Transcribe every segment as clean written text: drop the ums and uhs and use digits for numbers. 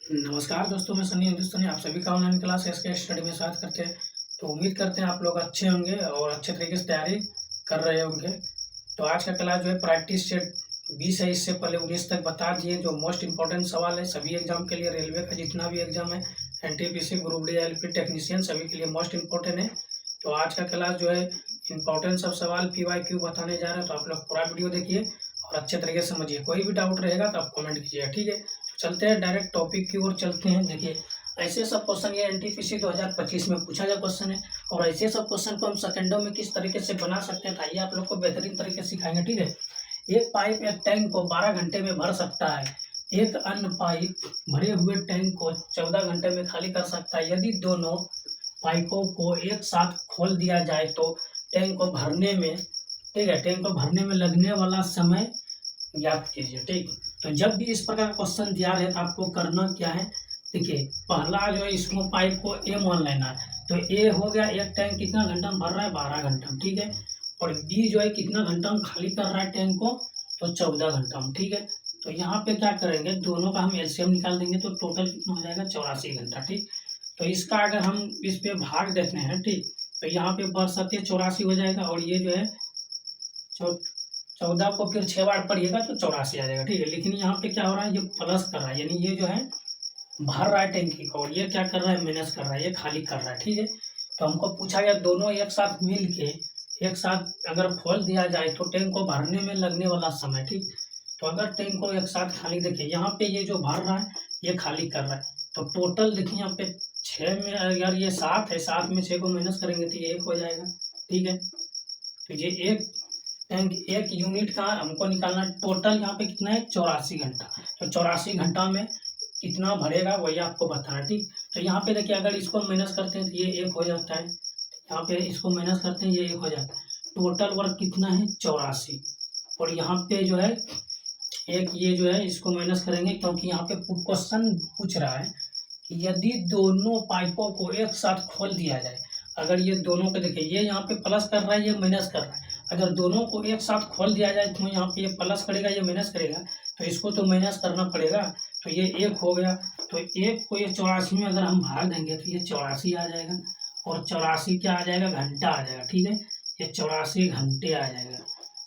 नमस्कार दोस्तों, मैं सनी हिंदुस्तानी आप सभी का ऑनलाइन क्लास एसके स्टडी में स्वागत करते हैं। तो उम्मीद करते हैं आप लोग अच्छे होंगे और अच्छे तरीके से तैयारी कर रहे होंगे। तो आज का क्लास जो है प्रैक्टिस सेट 20 है, इससे पहले 19 तक बता दिए जो मोस्ट इंपॉर्टेंट सवाल है सभी एग्जाम के लिए। रेलवे का जितना भी एग्जाम है, NTPC, group D, LP technician सभी के लिए मोस्ट इंपॉर्टेंट है। तो आज का क्लास जो है इंपॉर्टेंट सब सवाल PYQ बताने जा रहे हैं, तो आप लोग पूरा वीडियो देखिए और अच्छे तरीके से समझिए। कोई भी डाउट रहेगा तो आप कमेंट कीजिएगा, ठीक है। चलते हैं डायरेक्ट टॉपिक की ओर चलते हैं। देखिए, ऐसे सब क्वेश्चन ये एनटीपीसी 2025 में पूछा गया क्वेश्चन है और ऐसे सब क्वेश्चन को हम सेकंडों में किस तरीके से बना सकते हैं, आइए आप लोग को बेहतरीन तरीके से सिखाएंगे, ठीक है। एक पाइप एक टैंक को 12 घंटे में भर सकता है, एक अन्य पाइप भरे हुए टैंक को 14 घंटे में खाली कर सकता है। यदि दोनों पाइपों को एक साथ खोल दिया जाए तो टैंक को भरने में, ठीक है, टैंक को भरने में लगने वाला समय ज्ञात कीजिए, ठीक। तो जब भी इस प्रकार का क्वेश्चन दिया है तो आपको करना क्या है, देखिए पहला जो है इसको पाइप को ए मान लेना है। तो ए हो गया, एक टैंक कितना घंटा में भर रहा है, 12 घंटा में, ठीक है। और बी जो है कितना घंटा में खाली कर रहा है टैंक को, तो 14 घंटा में, ठीक है। तो यहाँ पे क्या करेंगे, दोनों का हम एलसीएम निकाल देंगे तो टोटल कितना हो जाएगा, 84 घंटा, ठीक। तो इसका अगर हम इस पे भाग देते हैं, ठीक, तो यहाँ पे बढ़ सकते 84 हो जाएगा और ये जो है 14 को फिर 6 बार पढ़िएगा तो 84 आ जाएगा, ठीक है। लेकिन यहाँ पे क्या हो रहा है, ये प्लस कर रहा है, यानी ये जो है भर रहा है टैंकी को और ये क्या कर रहा है, माइनस कर रहा है, ये खाली कर रहा है, ठीक है। तो हमको पूछा गया दोनों एक साथ मिल के एक साथ अगर खोल दिया जाए तो टैंक को भरने में लगने वाला समय, ठीक। तो अगर टैंक को एक साथ खाली, देखिए यहाँ पे ये जो भर रहा है ये खाली कर रहा है, तो टोटल देखिए यहाँ पे 6 में अगर ये 7 है, 7 में 6 को माइनस करेंगे तो ये 1 हो जाएगा, ठीक है। तो ये एक टैंक एक यूनिट का हमको निकालना, टोटल यहाँ पे कितना है, 84 घंटा। तो 84 घंटा में कितना भरेगा वही आपको बताना, ठीक। तो यहाँ पे देखिए अगर इसको माइनस करते हैं तो ये 1 हो जाता है, यहाँ पे इसको माइनस करते हैं ये 1 हो जाता है। टोटल वर्क कितना है, 84। और यहाँ पे जो है एक ये जो है इसको माइनस करेंगे क्योंकि यहाँ पे क्वेश्चन पूछ रहा है कि यदि दोनों पाइपों को एक साथ खोल दिया जाए, अगर ये दोनों को देखिए ये यहाँ पे प्लस कर रहा है, ये माइनस कर रहा है, अगर दोनों को एक साथ खोल दिया जाए तो यहाँ पे ये प्लस करेगा, ये माइनस करेगा, तो इसको तो माइनस करना पड़ेगा। तो ये 1 हो गया, तो 1 को ये 84 में अगर हम भाग देंगे तो ये 84 आ जाएगा और 84 क्या आ जाएगा, घंटा आ जाएगा, ठीक है। ये 84 घंटे आ जाएगा।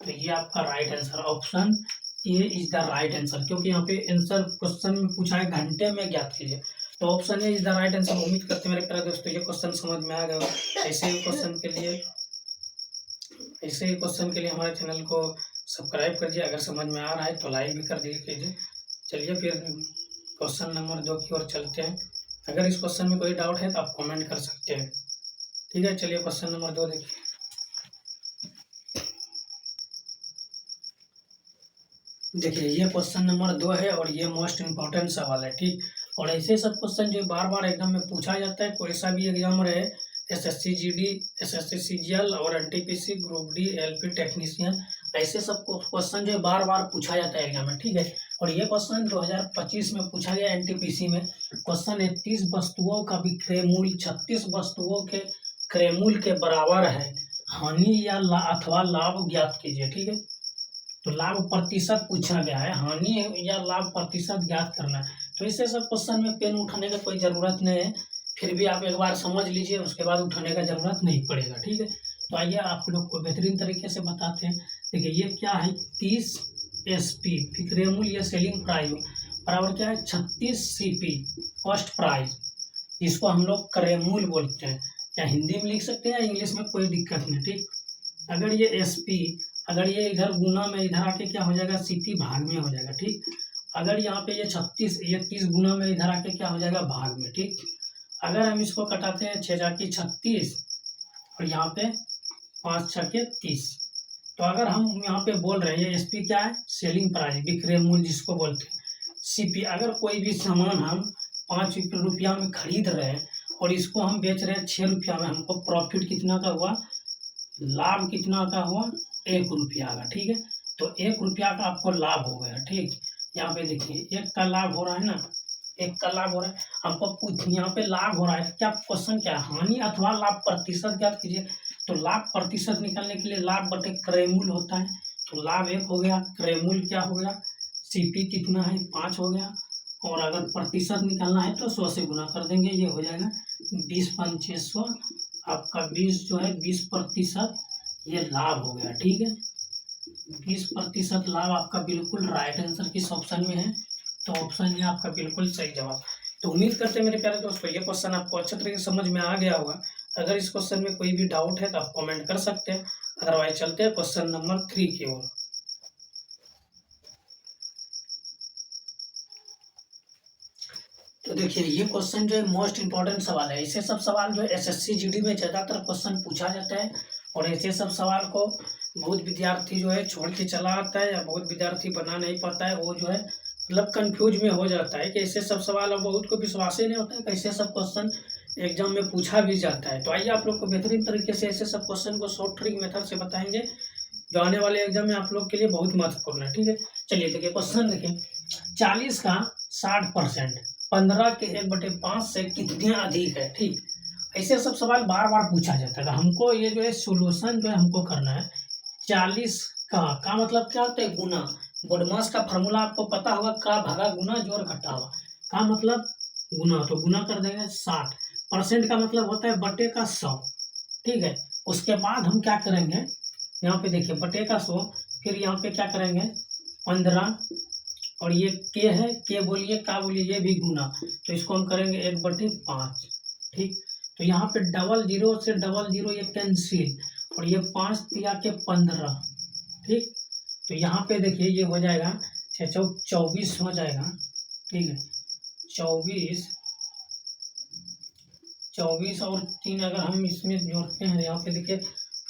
तो ये आपका right answer, option A is the right answer, क्योंकि यहाँ पे आंसर क्वेश्चन में पूछा है घंटे में ज्ञात कीजिए, तो option A is the right answer. उम्मीद करते हैं मेरे प्यारे दोस्तों ये क्वेश्चन समझ में आ गया। ऐसे ही क्वेश्चन के लिए हमारे चैनल को सब्सक्राइब करिए, अगर समझ में आ रहा है तो लाइक भी कर दीजिए। चलिए फिर क्वेश्चन नंबर 2 की ओर चलते हैं। अगर इस क्वेश्चन में कोई डाउट है तो आप कमेंट कर सकते हैं, ठीक है। चलिए क्वेश्चन नंबर 2 देखिए। देखिए ये क्वेश्चन नंबर 2 है और ये मोस्ट इम्पोर्टेंट सवाल है, ठीक। और ऐसे सब क्वेश्चन जो बार बार एग्जाम में पूछा जाता है, कोई सा भी एग्जाम रहे, SSC GD, SSC CGL और NTPC, group D, LP technician, ऐसे सब क्वेश्चन जो बार बार पूछा जाता है एग्जाम में, ठीक है। और ये क्वेश्चन 2025 में पूछा गया NTPC में। क्वेश्चन है 30 वस्तुओं का विक्रय मूल्य 36 वस्तुओं के क्रय मूल्य के बराबर है, हानि या अथवा लाभ ज्ञात कीजिए, ठीक है। तो लाभ प्रतिशत पूछा गया है, हानि या लाभ प्रतिशत ज्ञात करना है। तो इसे सब क्वेश्चन में पेन उठाने का कोई ज़रूरत नहीं है, फिर भी आप एक बार समझ लीजिए, उसके बाद उठाने का ज़रूरत नहीं पड़ेगा, ठीक है। तो आइए आप लोग को बेहतरीन तरीके से बताते हैं। देखिए ये क्या है, 30 SP विक्रय मूल्य या सेलिंग प्राइस बराबर क्या है, 36 CP कॉस्ट प्राइस, इसको हम लोग क्रय मूल्य बोलते हैं, या हिंदी में लिख सकते हैं या इंग्लिश में, कोई दिक्कत नहीं, ठीक। अगर ये SP, अगर ये इधर गुना में इधर आके क्या हो जाएगा, CP भाग में हो जाएगा, ठीक। अगर यहाँ पे ये 36, ये 30 गुना में इधर आके क्या हो जाएगा, भाग में, ठीक। अगर हम इसको कटाते हैं 6 जाके 36 और यहाँ पे 5 छके 30, तो अगर हम यहाँ पे बोल रहे हैं ये SP क्या है, सेलिंग प्राइस, विक्रय मूल्य जिसको बोलते हैं। CP, अगर कोई भी सामान हम 5 रुपया में खरीद रहे हैं और इसको हम बेच रहे हैं 6 रुपया में, हमको प्रॉफिट कितना का हुआ, लाभ कितना का हुआ, 1 रुपया का, ठीक है। तो 1 रुपया का आपको लाभ हो गया, ठीक। यहाँ पे देखिए 1 का लाभ हो रहा है ना, 1 का लाभ हो रहा है, हमको यहाँ पे लाभ हो रहा है, क्या क्वेश्चन क्या है, हानि अथवा लाभ प्रतिशत ज्ञात कीजिए। तो लाभ प्रतिशत निकालने के लिए लाभ बटे क्रय मूल्य होता है, तो लाभ 1 हो गया, क्रय मूल्य क्या हो गया, CP कितना है, 5 हो गया, और अगर प्रतिशत निकालना है तो 100 से गुना कर देंगे, ये हो जाएगा 20/600। आपका 20 जो है 20% ये लाभ हो गया, ठीक है। 20% लाभ आपका बिल्कुल राइट आंसर किस ऑप्शन में है, तो ऑप्शन है आपका बिल्कुल सही जवाब। तो उम्मीद करते हैं मेरे प्यारे दोस्तों ये क्वेश्चन आपको अच्छे तरीके से समझ में आ गया होगा। अगर इस क्वेश्चन में कोई भी डाउट है तो आप कमेंट कर सकते हैं, अदरवाइज चलते हैं क्वेश्चन नंबर 3 की ओर। तो देखिए ये क्वेश्चन जो है मोस्ट इंपॉर्टेंट सवाल है। ऐसे सब सवाल जो है एसएससी जीडी में ज़्यादातर क्वेश्चन पूछा जाता है, और ऐसे सब सवाल को बहुत विद्यार्थी जो है छोड़ के चला आता है, या बहुत विद्यार्थी बना नहीं पाता है, वो जो है मतलब कंफ्यूज में हो जाता है कि ऐसे सब सवाल, अब बहुत को विश्वास ही नहीं होता है कि ऐसे सब क्वेश्चन एग्जाम में पूछा भी जाता है। तो आइए आप लोग को बेहतरीन तरीके से ऐसे सब क्वेश्चन को शॉर्ट ट्रिक मेथड से बताएंगे, जो आने वाले एग्जाम में आप लोग के लिए बहुत महत्वपूर्ण है, ठीक है। चलिए देखिए क्वेश्चन देखिए, 40 का 60% 15 के 1/5 से कितने अधिक है, ठीक। ऐसे सब सवाल बार बार पूछा जाता है। तो हमको ये जो है सोल्यूशन जो है हमको करना है 40 का मतलब क्या होता है, गुना। बोडमास का फॉर्मूला आपको पता होगा, का भागा गुना जोड़ घटावा। का मतलब गुना, तो गुना कर देंगे 60%, का मतलब होता है बटे का 100, ठीक है। उसके बाद हम क्या करेंगे, यहाँ पे देखिए बटे का 100, फिर यहाँ पे क्या करेंगे 15, और ये के है, के बोलिए का बोलिए, ये भी गुना, तो इसको हम करेंगे 1/5, ठीक। तो यहाँ पे डबल जीरो से डबल जीरो ये कैंसिल, और ये 5 दिया के 15, ठीक। तो यहाँ पे देखिए ये हो जाएगा 24 हो जाएगा, ठीक है। 24 और 3 अगर हम इसमें जोड़ते हैं, यहाँ पे देखिए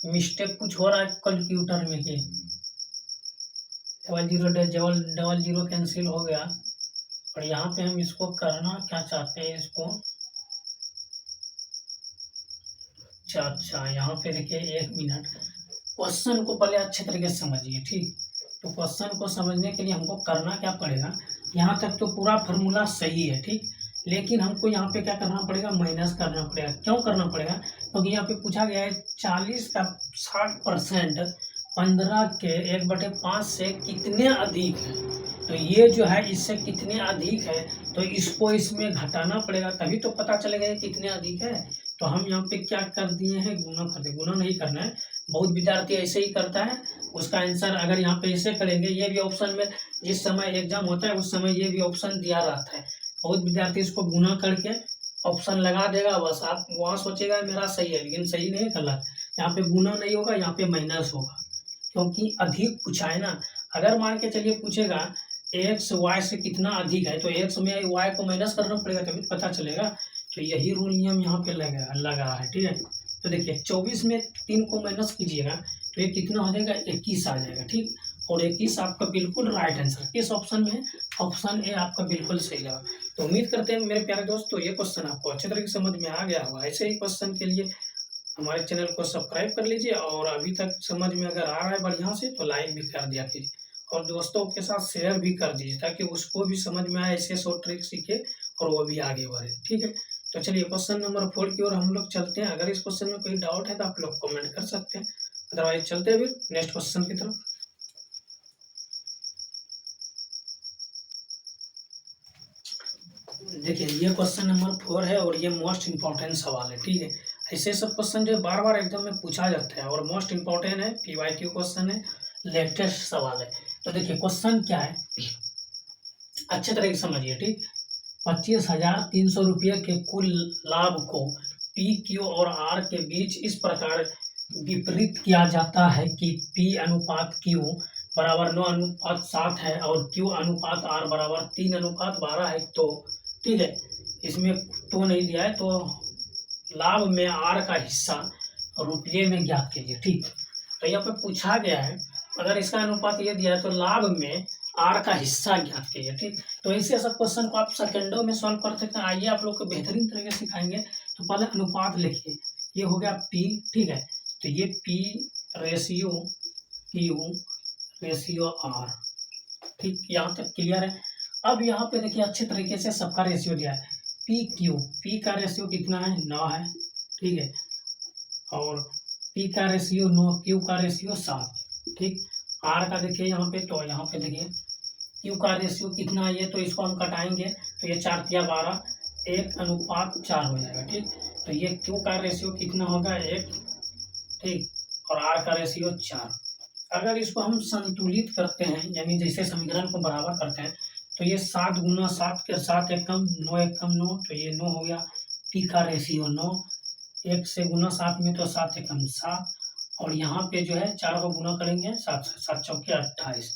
मिस्टेक कुछ हो रहा है कैलकुलेटर में कि डबल जीरो कैंसिल हो गया, और यहाँ पे हम इसको करना क्या चाहते हैं, इसको अच्छा यहाँ पे देखिए 1 मिनट, क्वेश्चन को पहले अच्छे तरीके से समझिए, ठीक। तो क्वेश्चन को समझने के लिए हमको करना क्या पड़ेगा, यहाँ तक तो पूरा फार्मूला सही है, ठीक। लेकिन हमको यहाँ पे क्या करना पड़ेगा, माइनस करना पड़ेगा। क्यों करना पड़ेगा, क्योंकि यहाँ पे पूछा गया है 40 का 60% 15 के 1/5 से कितने अधिक है। तो ये जो है इससे कितने अधिक है, तो इसको इसमें घटाना पड़ेगा, तभी तो पता चलेगा ये कितने अधिक है। तो हम यहाँ पे क्या कर दिए हैं, गुना कर दिए। गुना नहीं करना है, बहुत विद्यार्थी ऐसे ही करता है। उसका आंसर अगर यहाँ पे ऐसे करेंगे, ये भी ऑप्शन में जिस समय एग्जाम होता है उस समय ये भी ऑप्शन दिया रहता है। बहुत विद्यार्थी इसको गुना करके ऑप्शन लगा देगा, बस आप वहाँ सोचेगा मेरा सही है, लेकिन सही नहीं है, गलत। यहाँ पे गुना नहीं होगा, यहाँ पे माइनस होगा, क्योंकि अधिक पूछा है ना। अगर मान के चलिए पूछेगा एक्स वाई से कितना अधिक है, तो एक्स में वाई को माइनस करना पड़ेगा तभी पता चलेगा। तो यही रूल नियम यहाँ पे लगा है, ठीक है। तो देखिए 24 में 3 को माइनस कीजिएगा तो ये कितना हो जाएगा, 21 आ जाएगा, ठीक। और 21 आपका बिल्कुल राइट आंसर किस ऑप्शन में है, ऑप्शन ए आपका बिल्कुल सही जवाब। तो उम्मीद करते हैं मेरे प्यारे दोस्तों ये क्वेश्चन आपको अच्छे तरीके से समझ में आ गया होगा। ऐसे ही क्वेश्चन के लिए हमारे चैनल को सब्सक्राइब कर लीजिए, और अभी तक समझ में अगर आ रहा है बढ़िया से तो लाइक भी कर दिया कीजिए, और दोस्तों के साथ शेयर भी कर दीजिए, ताकि उसको भी समझ में आए, ऐसे शॉर्ट ट्रिक सीखे और वो भी आगे बढ़े, ठीक है। तो चलिए क्वेश्चन नंबर 4 की ओर हम लोग चलते हैं। अगर इस क्वेश्चन में कोई डाउट है तो आप लोग कमेंट कर सकते हैं, अदरवाइज चलते हैं फिर नेक्स्ट क्वेश्चन की तरफ। देखिए ये क्वेश्चन नंबर 4 है, और ये मोस्ट इंपॉर्टेंट सवाल है, ठीक है। ऐसे सब क्वेश्चन जो बार बार एग्जाम में पूछा जाता है, और मोस्ट इंपॉर्टेंट है, PYQ क्वेश्चन है, लेटेस्ट सवाल है। तो देखिए क्वेश्चन क्या है, अच्छे तरीके से समझिए, ठीक। 25,300 रुपये के कुल लाभ को PQ और R के बीच इस प्रकार विपरीत किया जाता है कि P अनुपात Q बराबर 9:7 है, और Q अनुपात R बराबर 3:12 है। तो ठीक है, इसमें तो नहीं दिया है, तो लाभ में R का हिस्सा रुपये में ज्ञात कीजिए, ठीक। तो यहाँ पे पूछा गया है, अगर इसका अनुपात ये दिया है तो लाभ में R का हिस्सा ज्ञात कीजिए, ठीक। तो ऐसे सब क्वेश्चन को आप सेकंडों में सॉल्व कर सकते हैं। आइए आप लोग को बेहतरीन तरीके से सिखाएंगे। तो पहले अनुपात लिखिए, ये हो गया P, ठीक है। तो ये P ratio Q ratio R, ठीक, यहाँ तक क्लियर है। अब यहाँ पे देखिए अच्छे तरीके से सबका रेशियो दिया है। P का रेशियो कितना है, 9 है, ठीक है। और P का रेशियो 9, Q का रेशियो 7, ठीक। R का देखिए यहाँ पे, तो यहाँ पे देखिए क्यू का रेशियो कितना है, ये तो इसको हम कटाएंगे तो ये 4 तिया 12, 1:4 हो जाएगा। ठीक, तो ये क्यू का रेशियो कितना होगा 1, ठीक, और आर का रेशियो 4। अगर इसको हम संतुलित करते हैं, यानी जैसे समीकरण को बराबर करते हैं, तो ये 7 गुना 7 के 7 एकम 9 एकम 9, तो ये 9 हो गया। पी का रेशियो 9, 1 से गुना 7 में तो 7 एकम 7, और यहाँ पे जो है 4 को गुना करेंगे 7 से, 7 चौके 28।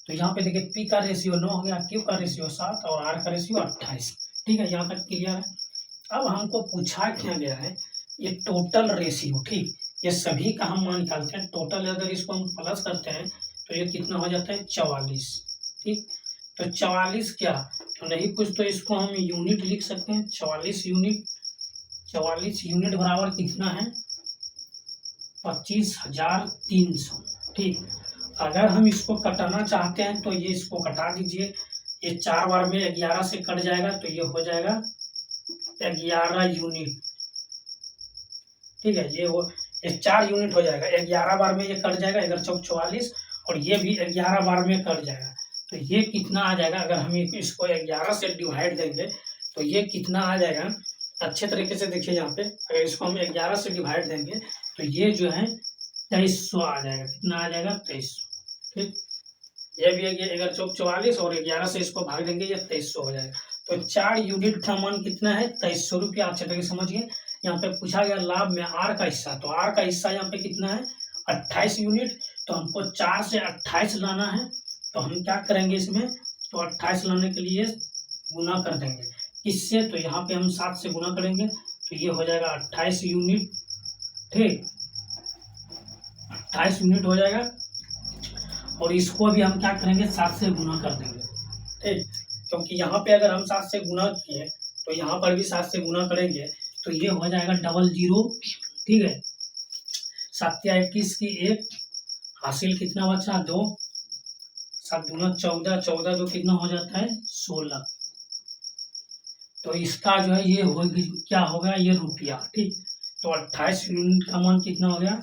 तो यहाँ पे देखिए पी का रेशियो 9 हो गया, क्यू का रेशियो 7 और आर का रेशियो 28। ठीक है, यहाँ तक क्लियर है। अब हमको पूछा क्या गया है ये टोटल रेशियो। ठीक, ये सभी का हम मान निकालते हैं, टोटल अगर इसको हम प्लस करते हैं तो ये कितना हो जाता है 44। ठीक, तो 44 क्या, तो नहीं कुछ तो इसको हम यूनिट लिख सकते हैं, 44 यूनिट। 44 यूनिट बराबर कितना है 25,300। ठीक, अगर हम इसको कटाना चाहते हैं तो ये इसको कटा दीजिए, ये 4 बार में 11 से कट जाएगा तो ये हो जाएगा 11 यूनिट। ठीक है, ये 4 यूनिट हो जाएगा, 11 बार में ये कट जाएगा, 11 चौक 44, और ये भी 11 बार में कट जाएगा। तो ये कितना आ जाएगा, अगर हम इसको 11 से डिवाइड देंगे तो ये कितना आ जाएगा, अच्छे तरीके से देखिए यहाँ पे, अगर इसको हम 11 से डिवाइड देंगे तो ये जो है 2300 आ जाएगा। कितना आ जाएगा 2300। ठीक, ये भी 11 चौक 44 और 11 से इसको भाग देंगे, ये 2300 हो जाएगा। तो 4 यूनिट का मान कितना है 2300 रुपया। अच्छे तरीके से समझिए। यहाँ पे पूछा गया लाभ में आर का हिस्सा, तो आर का हिस्सा यहाँ पे कितना है 28 यूनिट। तो हमको 4 से 28 लाना है, तो हम क्या करेंगे इसमें, तो 28 लाने के लिए गुना कर देंगे किससे, तो यहाँ पे हम 7 से गुना करेंगे तो ये हो जाएगा 28 यूनिट। ठीक, 28 यूनिट हो जाएगा, और इसको भी हम क्या करेंगे 7 से गुना कर देंगे। ठीक, क्योंकि यहाँ पे अगर हम 7 से गुना किए तो यहाँ पर भी 7 से गुना करेंगे तो ये हो जाएगा 00। ठीक है, 7 या 21 की 1 हासिल कितना बचा 2, 7 दूना 14, 14 2 कितना हो जाता है 16। तो इसका जो है ये हो क्या होगा ये रुपया। ठीक, तो 28 यूनिट का मान कितना हो गया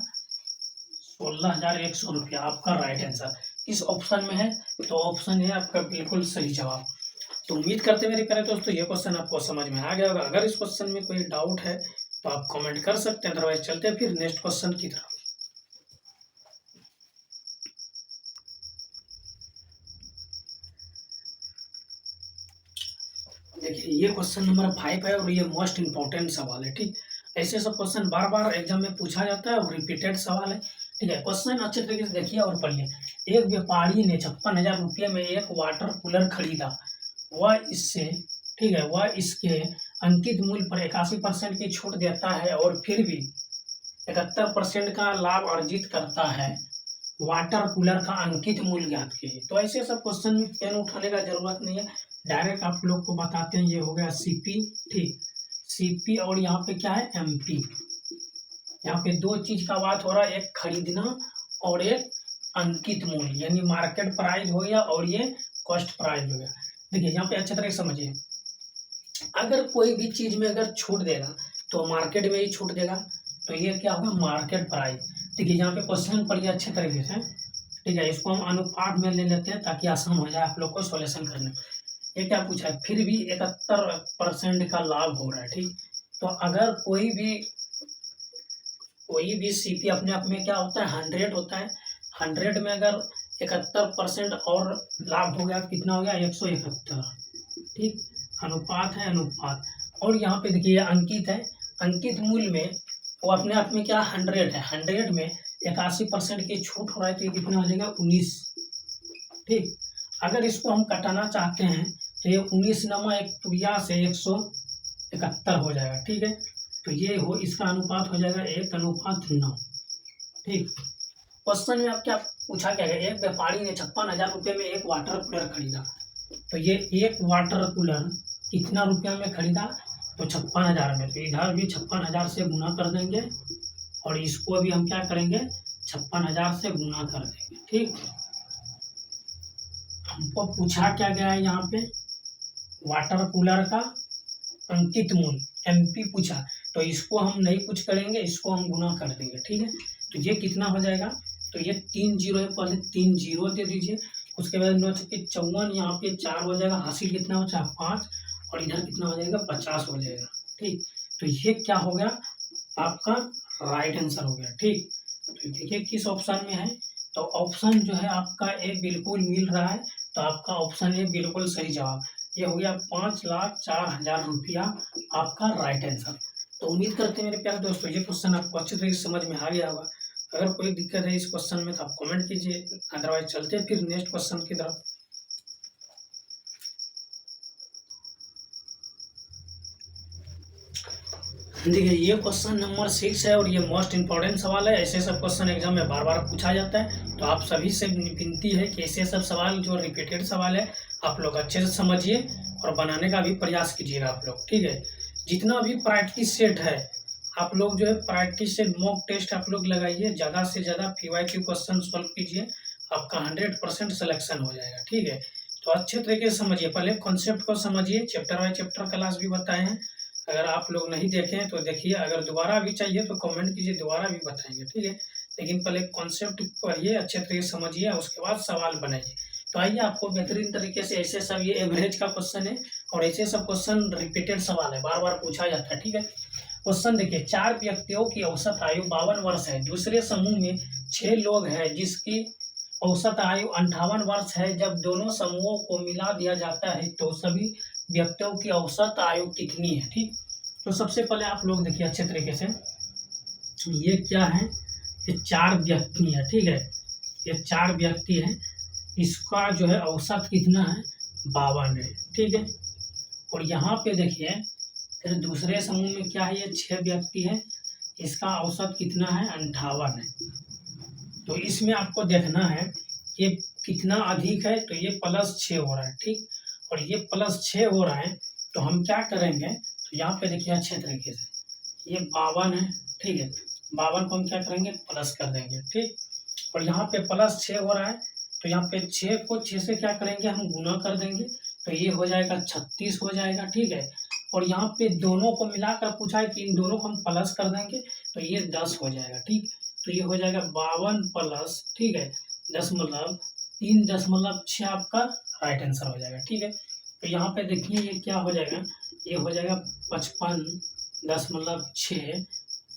16,100 रुपया। आपका राइट आंसर किस ऑप्शन में है, तो ऑप्शन है आपका बिल्कुल सही जवाब। तो उम्मीद करते मेरे प्यारे दोस्तों ये क्वेश्चन आपको समझ में आ गया होगा। अगर इस क्वेश्चन में कोई डाउट है तो आप कमेंट कर सकते हैं, अदरवाइज चलते हैं फिर नेक्स्ट क्वेश्चन की तरफ। देखिए ये क्वेश्चन नंबर 5 है और ये मोस्ट इंपॉर्टेंट सवाल है। ठीक, ऐसे सब क्वेश्चन बार बार एग्जाम में पूछा जाता है और रिपीटेड सवाल है। ठीक है, क्वेश्चन अच्छे तरीके से देखिए और पढ़िए। एक व्यापारी ने 56,000 रुपये में एक वाटर कूलर खरीदा, वह इससे, ठीक है, वह इसके अंकित मूल्य पर 81% की छूट देता है और फिर भी 71% का लाभ अर्जित करता है। वाटर कूलर का अंकित मूल्य ज्ञात कीजिए। तो ऐसे सब क्वेश्चन में पेन उठाने का जरूरत नहीं है, डायरेक्ट आप लोग को बताते हैं। ये हो गया सीपी। ठीक, सीपी और यहाँ पे क्या है एमपी। यहाँ पे दो चीज का बात हो रहा है, एक खरीदना और एक अंकित मूल्य, यानी मार्केट प्राइस हो गया और ये कॉस्ट प्राइस हो गया। देखिए यहाँ पे अच्छे तरह से समझिए, अगर कोई भी चीज में अगर छूट देगा तो मार्केट में ही छूट देगा, तो ये क्या होगा मार्केट प्राइस। देखिए यहाँ पे क्वेश्चन पढ़िए अच्छे तरीके से। ठीक है, इसको हम अनुपात में ले लेते हैं ताकि आसान हो जाए आप लोग को सॉल्यूशन करने में। ये क्या पूछा है, फिर भी 71% का लाभ हो रहा है। ठीक, तो अगर कोई भी सीपी अपने आप में क्या होता है 100 होता है, 100 में अगर 71% और लाभ हो गया कितना हो गया 171। ठीक, अनुपात है अनुपात, और यहाँ पे देखिए अंकित है, अंकित मूल्य में वो अपने आप में क्या 100 है, 100 में 81% की छूट हो रहा है तो ये कितना हो जाएगा 19। ठीक, अगर इसको हम कटाना चाहते हैं तो ये 19 नमा 1 तुरिया से 171 हो जाएगा। ठीक है, तो ये हो इसका अनुपात हो जाएगा 1:9। ठीक, क्वेश्चन में अब क्या पूछा गया है, एक व्यापारी ने 56,000 रुपये में एक वाटर कूलर खरीदा, तो ये एक वाटर कूलर कितना रुपया में खरीदा, तो 56,000 में। तो इधर भी 56,000 से गुना कर देंगे और इसको भी हम क्या करेंगे 56,000 से गुना कर देंगे। ठीक, हमको पूछा क्या गया है यहाँ पे वाटर कूलर का अंकित मूल्य एमपी पूछा, तो इसको हम नहीं कुछ करेंगे, इसको हम गुना कर देंगे। ठीक है, तो ये कितना हो जाएगा, तो ये 3 जीरो है, पहले 3 जीरो दे दीजिए उसके बाद 9 चौके 54, यहाँ पे 4 हो जाएगा, हासिल कितना बचा 5, और इधर कितना हो जाएगा 50 हो जाएगा। ठीक, तो ये क्या हो गया आपका राइट आंसर हो गया। ठीक, तो देखिए किस ऑप्शन में है, तो ऑप्शन जो है आपका ए बिल्कुल मिल रहा है, तो आपका ऑप्शन ए बिल्कुल सही जवाब। ये हो गया 5,04,000 रुपया आपका राइट आंसर। तो उम्मीद करते हैं मेरे प्यारे दोस्तों ये क्वेश्चन आपको अच्छी तरीके से समझ में आ गया होगा। अगर कोई दिक्कत है इस क्वेश्चन में तो आप कमेंट कीजिए, अदरवाइज चलते फिर नेक्स्ट क्वेश्चन की तरफ। देखिए ये क्वेश्चन नंबर 6 है और ये मोस्ट इंपॉर्टेंट सवाल है। ऐसे सब क्वेश्चन एग्जाम में बार बार पूछा जाता है, तो आप सभी से विनती है कि ऐसे सब सवाल जो रिपीटेड सवाल है आप लोग अच्छे से समझिए और बनाने का भी प्रयास कीजिएगा आप लोग। ठीक है, जितना भी प्रैक्टिस सेट है आप लोग जो है प्रैक्टिस सेट मॉक टेस्ट आप लोग लगाइए, ज़्यादा से ज़्यादा PYQ क्वेश्चन सॉल्व कीजिए, आपका 100% सिलेक्शन हो जाएगा। ठीक है, तो अच्छे तरीके से समझिए, पहले कॉन्सेप्ट को समझिए, चैप्टर बाय चैप्टर क्लास भी बताए हैं, अगर आप लोग नहीं देखें तो देखिए, अगर दोबारा भी चाहिए तो कमेंट कीजिए, दोबारा भी बताएंगे। ठीक है, लेकिन पहले कॉन्सेप्ट पढ़िए, अच्छे तरीके से समझिए, उसके बाद सवाल बनाइए। तो आइए आपको बेहतरीन तरीके से ऐसे सब ये एवरेज का क्वेश्चन है और ऐसे सब क्वेश्चन रिपीटेड सवाल है, बार बार पूछा जाता है। ठीक है, क्वेश्चन देखिए, 4 व्यक्तियों की औसत आयु 52 वर्ष है, दूसरे समूह में 6 लोग हैं जिसकी औसत आयु 58 वर्ष है। जब दोनों समूहों को मिला दिया जाता है तो सभी व्यक्तियों की औसत आयु कितनी है। ठीक, तो सबसे पहले आप लोग देखिए अच्छे तरीके से, ये क्या है, ये 4 व्यक्ति है। ठीक है, ये 4 व्यक्ति है, इसका जो है औसत कितना है 52 है। ठीक है, और यहाँ पे देखिए फिर दूसरे समूह में क्या है, ये 6 व्यक्ति है, इसका औसत कितना है 58 है। तो इसमें आपको देखना है कि कितना अधिक है, तो ये +6 हो रहा है। ठीक, और ये +6 हो रहा है, तो हम क्या करेंगे, तो यहाँ पे देखिए अच्छे तरीके से, ये 52 है। ठीक है, 52 को हम क्या करेंगे प्लस कर देंगे। ठीक, और यहाँ पे +6 हो रहा है, तो यहाँ पे 6 को 6 से क्या करेंगे हम गुना कर देंगे, तो ये हो जाएगा 36 हो जाएगा। ठीक है, और यहाँ पे दोनों को मिलाकर पूछा है कि इन दोनों को हम प्लस कर देंगे, तो ये 10 हो जाएगा। ठीक, तो ये हो जाएगा 52 प्लस, ठीक है, 3.6 आपका राइट आंसर हो जाएगा। ठीक है, तो यहाँ पे देखिए ये क्या हो जाएगा, ये हो जाएगा 55.6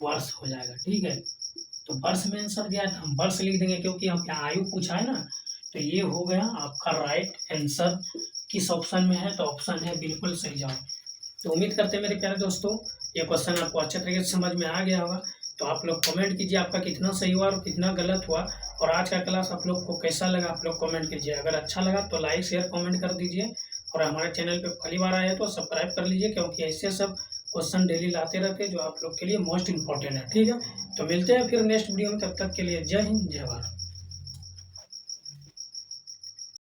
वर्ष हो जाएगा। ठीक है, तो वर्ष में आंसर दिया है तो हम वर्ष लिख देंगे, क्योंकि हम क्या आयु पूछा है ना, तो ये हो गया आपका राइट आंसर। किस ऑप्शन में है, तो ऑप्शन है बिल्कुल सही जवाब। तो उम्मीद करते हैं मेरे प्यारे दोस्तों ये क्वेश्चन आपको अच्छे तरीके से समझ में आ गया होगा। तो आप लोग कमेंट कीजिए आपका कितना सही हुआ और कितना गलत हुआ, और आज का क्लास आप लोग को कैसा लगा आप लोग कमेंट कीजिए। अगर अच्छा लगा तो लाइक शेयर कमेंट कर दीजिए, और हमारे चैनल पे पहली बार आए तो सब्सक्राइब कर लीजिए, क्योंकि ऐसे सब क्वेश्चन डेली लाते रहते हैं जो आप लोग के लिए मोस्ट इंपॉर्टेंट है। ठीक है, तो मिलते हैं फिर नेक्स्ट वीडियो में, तब तक के लिए जय हिंद जय भारत।